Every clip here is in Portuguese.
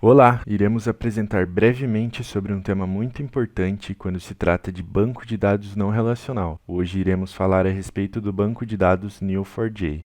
Olá, iremos apresentar brevemente sobre um tema muito importante quando se trata de banco de dados não relacional. Hoje iremos falar a respeito do banco de dados Neo4j.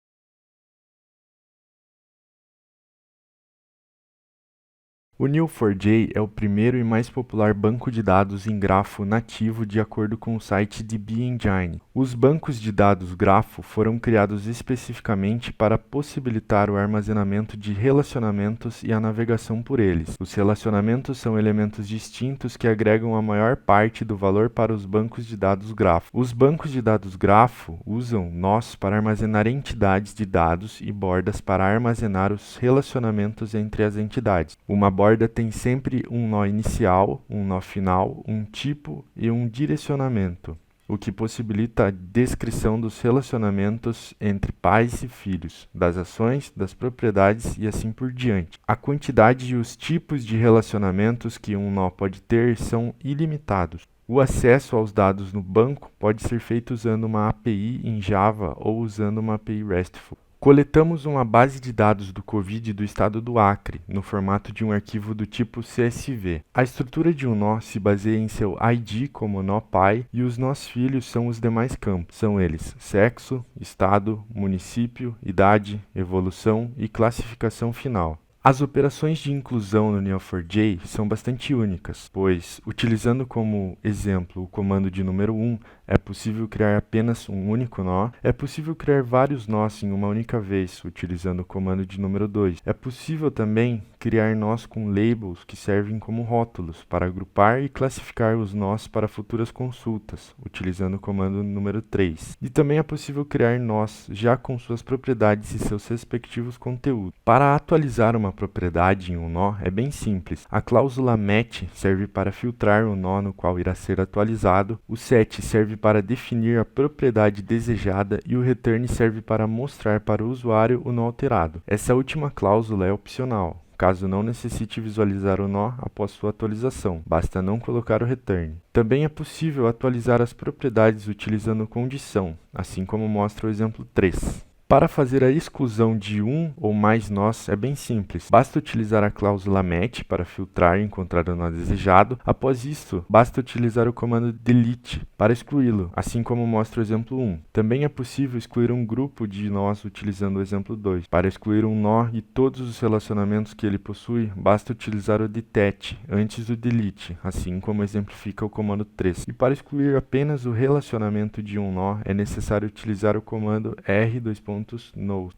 O Neo4j é o primeiro e mais popular banco de dados em grafo nativo de acordo com o site DB-Engine. Os bancos de dados grafo foram criados especificamente para possibilitar o armazenamento de relacionamentos e a navegação por eles. Os relacionamentos são elementos distintos que agregam a maior parte do valor para os bancos de dados grafo. Os bancos de dados grafo usam nós para armazenar entidades de dados e bordas para armazenar os relacionamentos entre as entidades. Uma borda tem sempre um nó inicial, um nó final, um tipo e um direcionamento, o que possibilita a descrição dos relacionamentos entre pais e filhos, das ações, das propriedades e assim por diante. A quantidade e os tipos de relacionamentos que um nó pode ter são ilimitados. O acesso aos dados no banco pode ser feito usando uma API em Java ou usando uma API RESTful. Coletamos uma base de dados do Covid do estado do Acre, no formato de um arquivo do tipo CSV. A estrutura de um nó se baseia em seu ID como nó pai e os nós filhos são os demais campos. São eles sexo, estado, município, idade, evolução e classificação final. As operações de inclusão no Neo4j são bastante únicas, pois, utilizando como exemplo o comando de número 1, é possível criar apenas um único nó. É possível criar vários nós em uma única vez, utilizando o comando de número 2. É possível também criar nós com labels que servem como rótulos para agrupar e classificar os nós para futuras consultas, utilizando o comando número 3. E também é possível criar nós já com suas propriedades e seus respectivos conteúdos. Para atualizar uma propriedade em um nó é bem simples. A cláusula match serve para filtrar o nó no qual irá ser atualizado, o set serve para definir a propriedade desejada e o return serve para mostrar para o usuário o nó alterado. Essa última cláusula é opcional, caso não necessite visualizar o nó após sua atualização, basta não colocar o return. Também é possível atualizar as propriedades utilizando condição, assim como mostra o exemplo 3. Para fazer a exclusão de um ou mais nós é bem simples. Basta utilizar a cláusula match para filtrar e encontrar o nó desejado. Após isso, basta utilizar o comando delete para excluí-lo, assim como mostra o exemplo 1. Também é possível excluir um grupo de nós utilizando o exemplo 2. Para excluir um nó e todos os relacionamentos que ele possui, basta utilizar o detach antes do delete, assim como exemplifica o comando 3. E para excluir apenas o relacionamento de um nó, é necessário utilizar o comando r:\no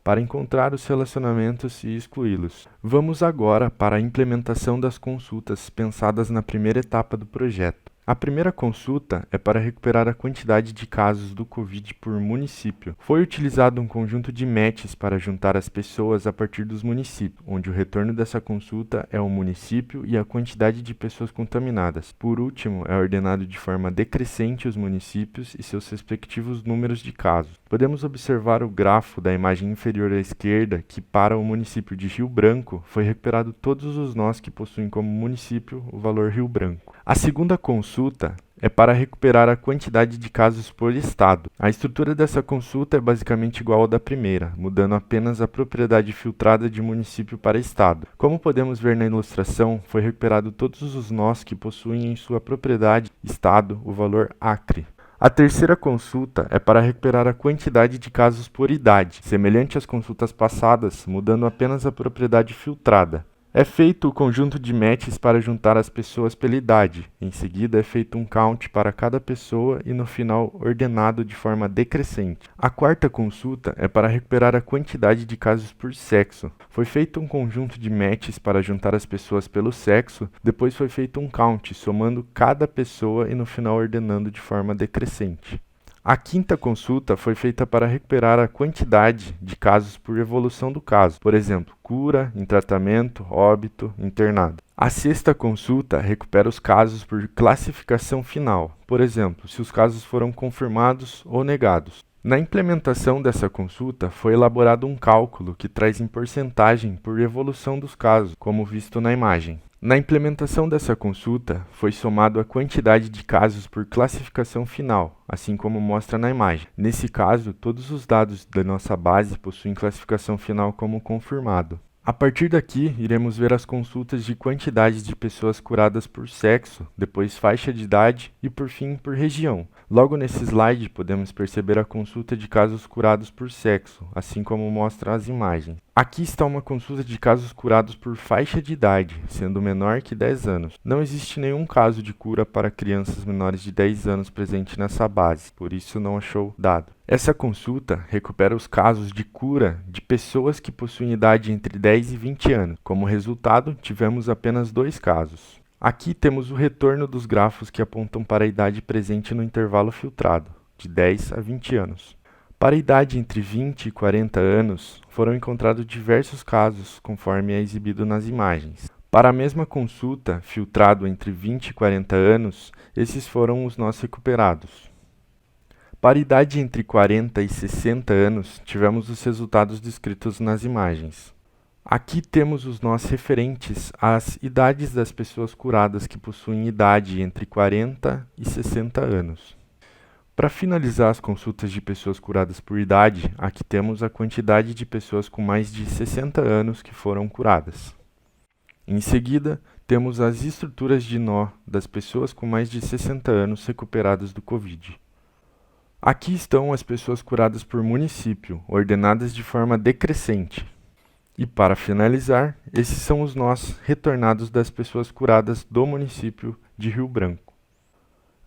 para encontrar os relacionamentos e excluí-los. Vamos agora para a implementação das consultas pensadas na primeira etapa do projeto. A primeira consulta é para recuperar a quantidade de casos do Covid por município. Foi utilizado um conjunto de matches para juntar as pessoas a partir dos municípios, onde o retorno dessa consulta é o município e a quantidade de pessoas contaminadas. Por último, é ordenado de forma decrescente os municípios e seus respectivos números de casos. Podemos observar o grafo da imagem inferior à esquerda que, para o município de Rio Branco, foi recuperado todos os nós que possuem como município o valor Rio Branco. A segunda consulta é para recuperar a quantidade de casos por estado. A estrutura dessa consulta é basicamente igual à da primeira, mudando apenas a propriedade filtrada de município para estado. Como podemos ver na ilustração, foi recuperado todos os nós que possuem em sua propriedade estado o valor Acre. A terceira consulta é para recuperar a quantidade de casos por idade, semelhante às consultas passadas, mudando apenas a propriedade filtrada. É feito o conjunto de matches para juntar as pessoas pela idade. Em seguida, é feito um count para cada pessoa e no final ordenado de forma decrescente. A quarta consulta é para recuperar a quantidade de casos por sexo. Foi feito um conjunto de matches para juntar as pessoas pelo sexo, depois foi feito um count, somando cada pessoa e no final ordenando de forma decrescente. A quinta consulta foi feita para recuperar a quantidade de casos por evolução do caso, por exemplo, cura, em tratamento, óbito, internado. A sexta consulta recupera os casos por classificação final, por exemplo, se os casos foram confirmados ou negados. Na implementação dessa consulta, foi elaborado um cálculo que traz em porcentagem por evolução dos casos, como visto na imagem. Na implementação dessa consulta, foi somado a quantidade de casos por classificação final, assim como mostra na imagem. Nesse caso, todos os dados da nossa base possuem classificação final como confirmado. A partir daqui, iremos ver as consultas de quantidade de pessoas curadas por sexo, depois faixa de idade e, por fim, por região. Logo nesse slide, podemos perceber a consulta de casos curados por sexo, assim como mostram as imagens. Aqui está uma consulta de casos curados por faixa de idade, sendo menor que 10 anos. Não existe nenhum caso de cura para crianças menores de 10 anos presente nessa base, por isso não achou dado. Essa consulta recupera os casos de cura de pessoas que possuem idade entre 10 e 20 anos. Como resultado, tivemos apenas 2 casos. Aqui temos o retorno dos grafos que apontam para a idade presente no intervalo filtrado, de 10 a 20 anos. Para a idade entre 20 e 40 anos, foram encontrados diversos casos, conforme é exibido nas imagens. Para a mesma consulta, filtrado entre 20 e 40 anos, esses foram os nós recuperados. Para a idade entre 40 e 60 anos, tivemos os resultados descritos nas imagens. Aqui temos os nós referentes às idades das pessoas curadas que possuem idade entre 40 e 60 anos. Para finalizar as consultas de pessoas curadas por idade, aqui temos a quantidade de pessoas com mais de 60 anos que foram curadas. Em seguida, temos as estruturas de nó das pessoas com mais de 60 anos recuperadas do Covid. Aqui estão as pessoas curadas por município, ordenadas de forma decrescente. E para finalizar, esses são os nós retornados das pessoas curadas do município de Rio Branco.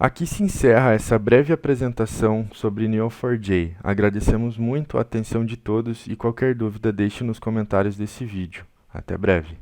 Aqui se encerra essa breve apresentação sobre Neo4j. Agradecemos muito a atenção de todos e qualquer dúvida deixe nos comentários desse vídeo. Até breve.